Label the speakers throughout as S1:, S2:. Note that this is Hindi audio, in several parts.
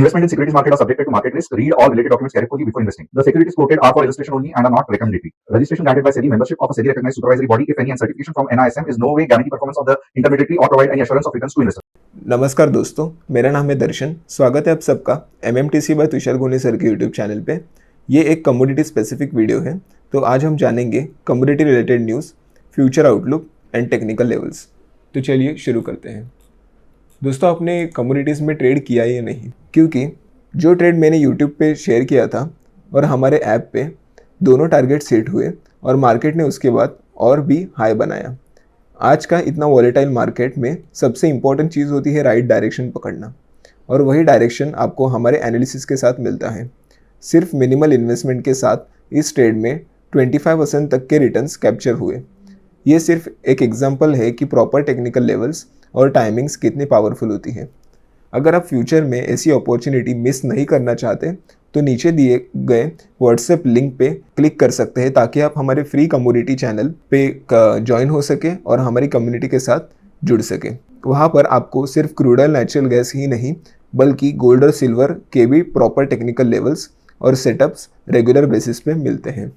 S1: Investment in securities market are subjected to market risk. Read all related documents carefully before investing. The securities quoted are for illustration only and are not recommendatory. Registration granted by SEBI, membership of a SEBI recognized supervisory body, if any, and certification from NISM is no way guarantee performance of the intermediary or provide any assurance of returns to investor.
S2: नमस्कार दोस्तों, मेरा नाम है दर्शन। स्वागत है आप सबका MMTC बाय तुषार गोनी सर के यूट्यूब चैनल पे। ये एक कमोडिटी स्पेसिफिक वीडियो है। तो आज हम जानेंगे commodity related news, future outlook and technical levels. तो चलिए शुरू करते हैं। दोस्तों, आपने कमोडिटीज़ में ट्रेड किया या नहीं? क्योंकि जो ट्रेड मैंने यूट्यूब पे शेयर किया था और हमारे ऐप पे दोनों टारगेट सेट हुए और मार्केट ने उसके बाद और भी हाई बनाया। आज का इतना वॉलेटाइल मार्केट में सबसे इम्पॉर्टेंट चीज़ होती है राइट डायरेक्शन पकड़ना, और वही डायरेक्शन आपको हमारे एनालिसिस के साथ मिलता है। सिर्फ मिनिमल इन्वेस्टमेंट के साथ इस ट्रेड में 25% तक के रिटर्न्स कैप्चर हुए। ये सिर्फ एक एग्जांपल है कि प्रॉपर टेक्निकल लेवल्स और टाइमिंग्स कितनी पावरफुल होती है। अगर आप फ्यूचर में ऐसी अपॉर्चुनिटी मिस नहीं करना चाहते तो नीचे दिए गए व्हाट्सएप लिंक पे क्लिक कर सकते हैं, ताकि आप हमारे फ्री कम्युनिटी चैनल पे ज्वाइन हो सके और हमारी कम्युनिटी के साथ जुड़ सके। वहाँ पर आपको सिर्फ क्रूड ऑयल, नेचुरल गैस ही नहीं बल्कि गोल्ड और सिल्वर के भी प्रॉपर टेक्निकल लेवल्स और सेटअप्स रेगुलर बेसिस पे मिलते हैं।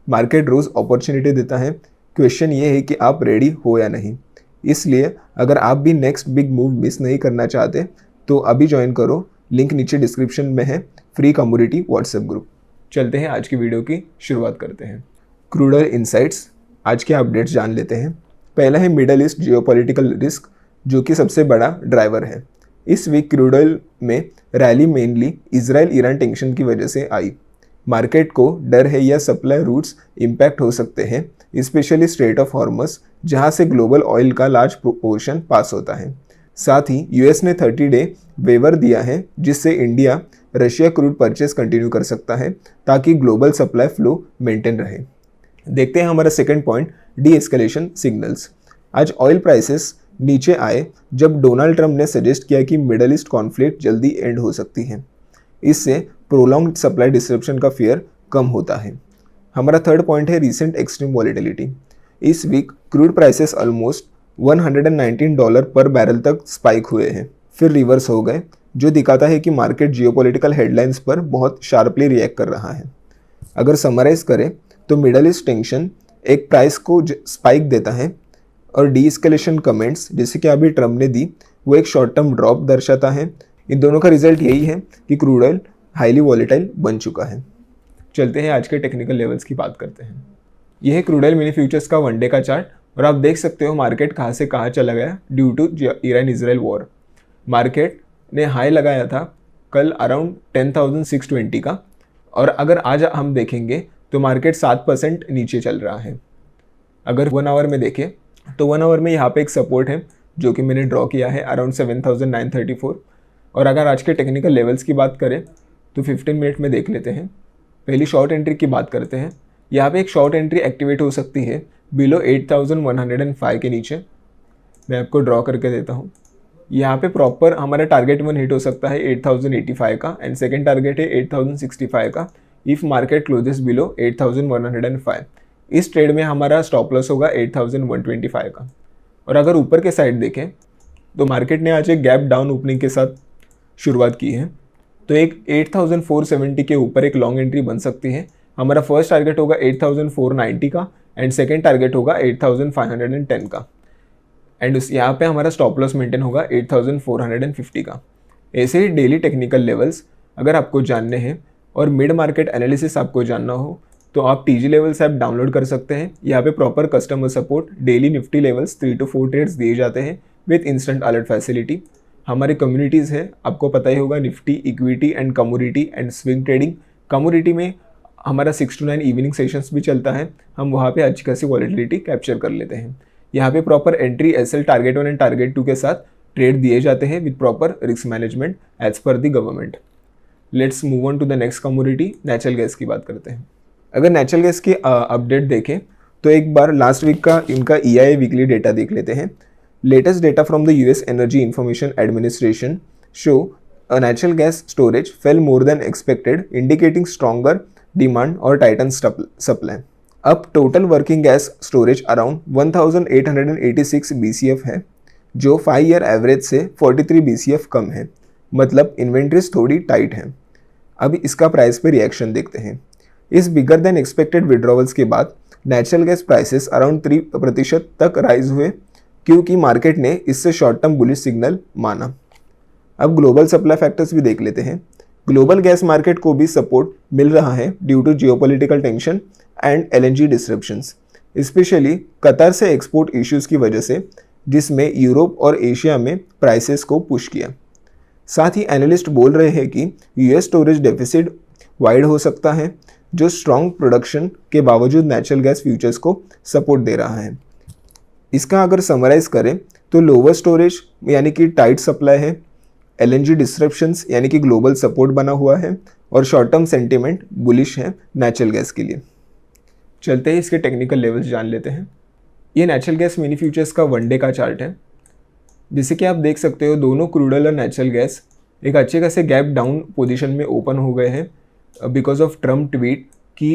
S2: मार्केट रोज़ अपॉर्चुनिटी देता है। क्वेश्चन ये है कि आप रेडी हो या नहीं। इसलिए अगर आप भी नेक्स्ट बिग मूव मिस नहीं करना चाहते तो अभी ज्वाइन करो। लिंक नीचे डिस्क्रिप्शन में है, फ्री कम्युनिटी व्हाट्सएप ग्रुप। चलते हैं, आज की वीडियो की शुरुआत करते हैं। क्रूड ऑयल इनसाइट्स, आज के अपडेट्स जान लेते हैं। पहला है मिडल ईस्ट जियोपॉलिटिकल रिस्क, जो कि सबसे बड़ा ड्राइवर है। इस वीक क्रूड ऑयल में rally mainly Israel Iran tension की वजह से आई। मार्केट को डर है या सप्लाई रूट्स इम्पैक्ट हो सकते हैं, स्पेशली स्ट्रेट ऑफ हॉर्मस, जहां से ग्लोबल ऑयल का लार्ज प्रोपोर्शन पास होता है। साथ ही यूएस ने 30 डे वेवर दिया है, जिससे India Russia crude purchase continue कर सकता है ताकि ग्लोबल सप्लाई फ्लो मेंटेन रहे। देखते हैं हमारा second point, D escalation signals. आज ऑयल प्राइसेस नीचे आए जब डोनाल्ड ट्रंप ने सजेस्ट किया कि मिडल ईस्ट कॉन्फ्लिक्ट जल्दी एंड हो सकती है। इससे प्रोलॉन्ग्ड सप्लाई डिसरप्शन का फियर कम होता है। हमारा थर्ड पॉइंट है रीसेंट एक्सट्रीम वॉलेटिलिटी। इस वीक क्रूड प्राइसेस ऑलमोस्ट $119 पर बैरल तक स्पाइक हुए हैं, फिर रिवर्स हो गए, जो दिखाता है कि मार्केट जियोपॉलिटिकल हेडलाइंस पर बहुत शार्पली रिएक्ट कर रहा है। अगर समराइज करें तो मिडल ईस्ट टेंशन एक प्राइस को स्पाइक देता है और डी एस्केलेशन कमेंट्स जैसे कि अभी ट्रम्प ने दी वो एक शॉर्ट टर्म ड्रॉप दर्शाता है। इन दोनों का रिजल्ट यही है कि क्रूड ऑयल हाईली वॉलेटाइल बन चुका है। चलते हैं, आज के टेक्निकल लेवल्स की बात करते हैं। यह है क्रूड ऑयल मिनी फ्यूचर्स का वन डे का चार्ट, और आप देख सकते हो मार्केट कहाँ से कहाँ चला गया due to Iran Israel war. Market ने हाई लगाया था कल अराउंड 10,620 का, और अगर आज हम देखेंगे तो मार्केट 7% नीचे चल रहा है। अगर 1 आवर में देखें तो 1 आवर में यहाँ पे एक सपोर्ट है जो कि मैंने ड्रॉ किया है अराउंड 7,934। और अगर आज के टेक्निकल लेवल्स की बात करें तो 15 मिनट में देख लेते हैं। पहली शॉर्ट एंट्री की बात करते हैं। यहाँ पे एक शॉर्ट एंट्री एक्टिवेट हो सकती है बिलो 8,105 के नीचे। मैं आपको ड्रॉ करके देता हूँ। यहाँ पे प्रॉपर हमारा टारगेट 1 हिट हो सकता है 8,085 का, एंड सेकेंड टारगेट है 8,065 का इफ़ मार्केट क्लोजेस बिलो 8,105। इस ट्रेड में हमारा स्टॉप लॉस होगा 8,125 का। और अगर ऊपर के साइड देखें तो मार्केट ने आज एक गैप डाउन ओपनिंग के साथ शुरुआत की है, तो एक 8,470 के ऊपर एक लॉन्ग एंट्री बन सकती है। हमारा फर्स्ट टारगेट होगा 8,490 का एंड सेकेंड टारगेट होगा 8,510 का, एंड यहाँ पे हमारा स्टॉप लॉस मेंटेन होगा 8,450 का। ऐसे ही डेली टेक्निकल लेवल्स अगर आपको जानने हैं और मिड मार्केट एनालिसिस आपको जानना हो तो आप TG लेवल्स ऐप डाउनलोड कर सकते हैं। यहाँ पे proper customer support, daily Nifty levels 3 to 4 trades दिए जाते हैं विथ इंस्टेंट अलर्ट फैसिलिटी। हमारी कम्युनिटीज़ है, आपको पता ही होगा, Nifty, equity and commodity and swing trading. Commodity में हमारा 6 to 9 इवनिंग सेशंस भी चलता है। हम वहाँ पे अच्छी खासी वॉलेटिलिटी कैप्चर कर लेते हैं। यहाँ पे proper entry SL target 1 and target 2 के साथ ट्रेड दिए जाते हैं with proper risk management as per the government. Let's move on to the next commodity, natural gas की बात करते हैं। अगर नेचुरल गैस की अपडेट देखें तो एक बार लास्ट वीक का इनका EIA वीकली डेटा देख लेते हैं। Latest data from the US energy information administration show natural gas storage fell more than expected, indicating stronger demand or tightened supply. अब total working gas storage around 1886 BCF है, जो 5 ईयर एवरेज से 43 BCF कम है। मतलब इन्वेंट्रीज थोड़ी टाइट हैं। अब इसका प्राइस पे रिएक्शन देखते हैं। इस बिगर देन एक्सपेक्टेड विड्रॉवल्स के बाद नेचुरल गैस प्राइसेस अराउंड 3% तक राइज हुए, क्योंकि मार्केट ने इससे शॉर्ट टर्म बुलिश सिग्नल माना। अब ग्लोबल सप्लाई फैक्टर्स भी देख लेते हैं। ग्लोबल गैस मार्केट को भी सपोर्ट मिल रहा है due to geopolitical tension and LNG disruptions, especially Qatar से एक्सपोर्ट इश्यूज की वजह से, जिसमें यूरोप और एशिया में प्राइसेस को पुश किया। साथ ही एनालिस्ट बोल रहे हैं कि यूएस स्टोरेज डेफिसिट वाइड हो सकता है, जो स्ट्रॉन्ग प्रोडक्शन के बावजूद नेचुरल गैस फ्यूचर्स को सपोर्ट दे रहा है। इसका अगर समराइज करें तो लोअर स्टोरेज यानी कि टाइट सप्लाई है, एलएनजी डिस्ट्रप्शंस यानी कि ग्लोबल सपोर्ट बना हुआ है, और शॉर्ट टर्म सेंटिमेंट बुलिश है नेचुरल गैस के लिए। चलते हैं इसके टेक्निकल लेवल्स जान लेते हैं। ये नेचुरल गैस मिनी फ्यूचर्स का वन डे का चार्ट है। जैसे कि आप देख सकते हो, दोनों क्रूड ऑयल और नेचुरल गैस एक अच्छे खासे गैप डाउन पोजीशन में ओपन हो गए हैं बिकॉज ऑफ ट्रम्प ट्वीट कि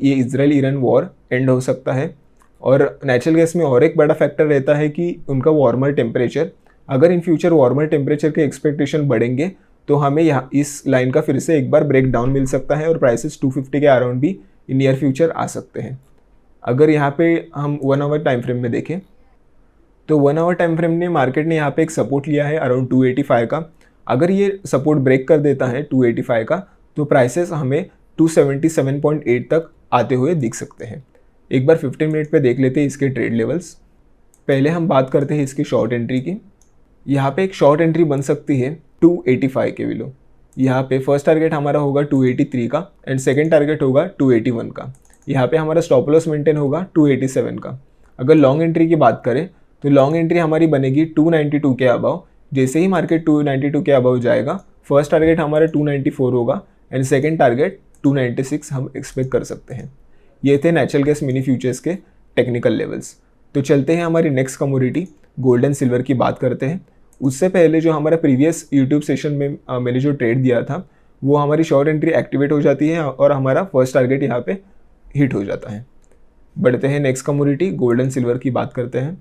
S2: ये इजराइल ईरान वॉर एंड हो सकता है। और नेचुरल गैस में और एक बड़ा फैक्टर रहता है कि उनका वार्मर टेम्परेचर। अगर इन फ्यूचर वार्मर टेम्परेचर के एक्सपेक्टेशन बढ़ेंगे तो हमें यहाँ इस लाइन का फिर से एक बार ब्रेक डाउन मिल सकता है और प्राइसेस 250 के अराउंड भी इन नियर फ्यूचर आ सकते हैं। अगर यहाँ पे हम 1 आवर टाइम फ्रेम में देखें तो 1 आवर टाइम फ्रेम ने मार्केट ने यहाँ पे एक सपोर्ट लिया है अराउंड 285 का। अगर ये सपोर्ट ब्रेक कर देता है 285 का तो प्राइसेस हमें 277.8 तक आते हुए दिख सकते हैं। एक बार 15 मिनट पे देख लेते हैं इसके ट्रेड लेवल्स। पहले हम बात करते हैं इसकी शॉर्ट एंट्री की। यहाँ पे एक शॉर्ट एंट्री बन सकती है 285 के बिलो। यहाँ पे फर्स्ट टारगेट हमारा होगा 283 का एंड सेकंड टारगेट होगा 281 का। यहाँ पे हमारा स्टॉप लॉस मेंटेन होगा 287 का। अगर लॉन्ग एंट्री की बात करें तो लॉन्ग एंट्री हमारी बनेगी 292 के अबव। जैसे ही मार्केट 292 के अबव जाएगा, फर्स्ट टारगेट हमारा 294 होगा एंड सेकंड टारगेट 296 हम एक्सपेक्ट कर सकते हैं। ये थे नेचुरल गैस मिनी फ्यूचर्स के टेक्निकल लेवल्स। तो चलते हैं हमारी next commodity gold and silver की बात करते हैं। उससे पहले जो हमारा प्रीवियस यूट्यूब सेशन में मैंने जो ट्रेड दिया था वो हमारी शॉर्ट एंट्री एक्टिवेट हो जाती है और हमारा फर्स्ट टारगेट यहाँ पे हिट हो जाता है। बढ़ते हैं next commodity gold and silver की बात करते हैं।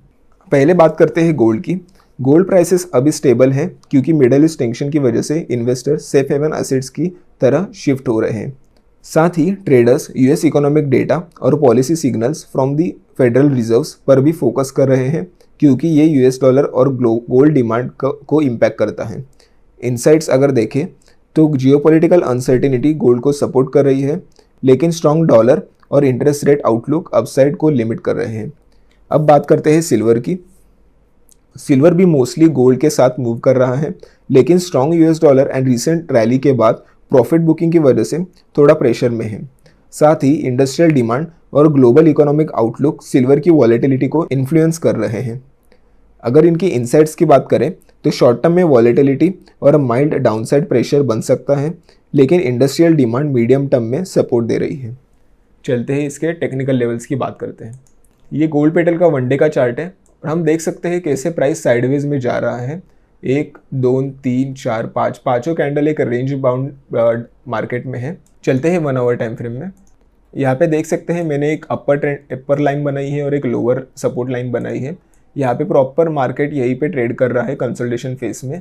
S2: पहले बात करते हैं गोल्ड की। गोल्ड प्राइसेस अभी स्टेबल हैं क्योंकि मिडल ईस्ट टेंशन की वजह से इन्वेस्टर सेफ हेवन एसेट्स की तरह शिफ्ट हो रहे हैं। साथ ही ट्रेडर्स यूएस इकोनॉमिक डेटा और policy signals from the federal reserves पर भी फोकस कर रहे हैं क्योंकि ये यूएस डॉलर और गोल्ड डिमांड को इम्पैक्ट करता है। इनसाइट्स अगर देखें तो जियोपॉलिटिकल अनसर्टेनिटी गोल्ड को सपोर्ट कर रही है, लेकिन स्ट्रॉन्ग डॉलर और इंटरेस्ट रेट आउटलुक अपसाइड को लिमिट कर रहे हैं। अब बात करते हैं सिल्वर की। सिल्वर भी मोस्टली गोल्ड के साथ मूव कर रहा है, लेकिन strong US dollar and recent rally के बाद प्रॉफिट बुकिंग की वजह से थोड़ा प्रेशर में है। साथ ही इंडस्ट्रियल डिमांड और ग्लोबल इकोनॉमिक आउटलुक सिल्वर की वॉलेटिलिटी को इन्फ्लुएंस कर रहे हैं। अगर इनकी इनसाइट्स की बात करें तो शॉर्ट टर्म में वॉलेटिलिटी और माइल्ड डाउनसाइड प्रेशर बन सकता है, लेकिन इंडस्ट्रियल डिमांड मीडियम टर्म में सपोर्ट दे रही है। चलते हैं इसके टेक्निकल लेवल्स की बात करते हैं। ये गोल्ड पेटल का वन डे का चार्ट है और हम देख सकते हैं कैसे प्राइस साइडवेज में जा रहा है। 1 2 3 4 5 पाँचों कैंडल एक रेंज बाउंड मार्केट में है। चलते हैं 1 आवर टाइम फ्रेम में। यहाँ पे देख सकते हैं मैंने एक अपर लाइन बनाई है और एक लोअर सपोर्ट लाइन बनाई है। यहाँ पे प्रॉपर मार्केट यहीं पे ट्रेड कर रहा है कंसोलिडेशन फेस में।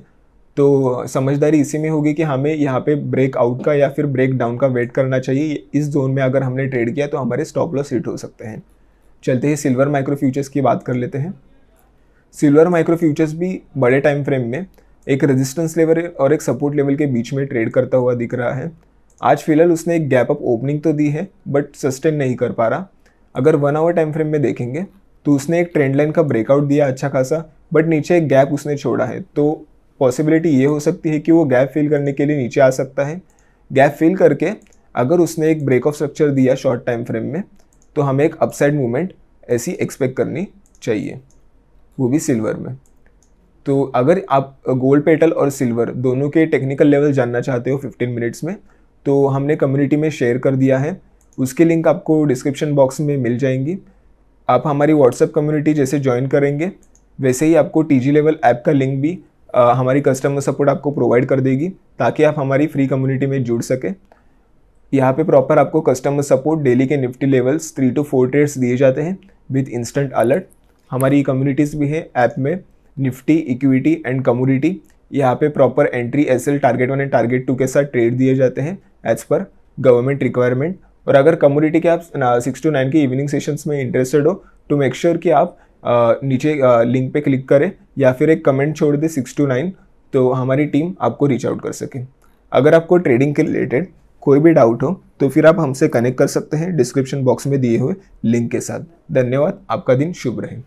S2: तो समझदारी इसी में होगी कि हमें यहाँ पे ब्रेक आउट का या फिर ब्रेक डाउन का वेट करना चाहिए। इस जोन में अगर हमने ट्रेड किया तो हमारे स्टॉप लॉस हिट हो सकते हैं। चलते हैं सिल्वर माइक्रो फ्यूचर्स की बात कर लेते हैं। सिल्वर माइक्रो फ्यूचर्स भी बड़े टाइम फ्रेम में एक रेजिस्टेंस लेवल और एक सपोर्ट लेवल के बीच में ट्रेड करता हुआ दिख रहा है। आज फिलहाल उसने एक गैप अप ओपनिंग तो दी है बट सस्टेन नहीं कर पा रहा। अगर 1 आवर टाइम फ्रेम में देखेंगे तो उसने एक ट्रेंड लाइन का ब्रेकआउट दिया अच्छा खासा, बट नीचे एक गैप उसने छोड़ा है। तो पॉसिबिलिटी ये हो सकती है कि वो गैप फिल करने के लिए नीचे आ सकता है। गैप फिल करके अगर उसने एक ब्रेक ऑफ स्ट्रक्चर दिया शॉर्ट टाइम फ्रेम में तो हमें एक अपसाइड मूवमेंट ऐसी एक्सपेक्ट करनी चाहिए, वो भी सिल्वर में। तो अगर आप गोल्ड पेटल और सिल्वर दोनों के टेक्निकल लेवल जानना चाहते हो 15 मिनट्स में, तो हमने कम्युनिटी में शेयर कर दिया है। उसकी लिंक आपको डिस्क्रिप्शन बॉक्स में मिल जाएंगी। आप हमारी व्हाट्सएप कम्युनिटी जैसे ज्वाइन करेंगे वैसे ही आपको टीजी लेवल ऐप का लिंक भी हमारी कस्टमर सपोर्ट आपको प्रोवाइड कर देगी ताकि आप हमारी फ्री कम्युनिटी में जुड़ सके। यहाँ पे प्रॉपर आपको कस्टमर सपोर्ट डेली के निफ्टी लेवल्स 3 to 4 ट्रेड्स दिए जाते हैं विद इंस्टेंट अलर्ट। हमारी कम्युनिटीज़ भी है ऐप में, निफ्टी, इक्विटी एंड कमोडिटी यहाँ पे proper entry SL target 1 and target 2 के साथ ट्रेड दिए जाते हैं एज पर गवर्नमेंट रिक्वायरमेंट। और अगर कमोडिटी के आप 6 to 9 के इवनिंग सेशंस में इंटरेस्टेड हो तो मेक श्योर कि आप नीचे लिंक पे क्लिक करें या फिर एक कमेंट छोड़ दे 6 to 9, तो हमारी टीम आपको रीच आउट कर सके। अगर आपको ट्रेडिंग के रिलेटेड कोई भी डाउट हो तो फिर आप हमसे कनेक्ट कर सकते हैं डिस्क्रिप्शन बॉक्स में दिए हुए लिंक के साथ। धन्यवाद, आपका दिन शुभ रहे।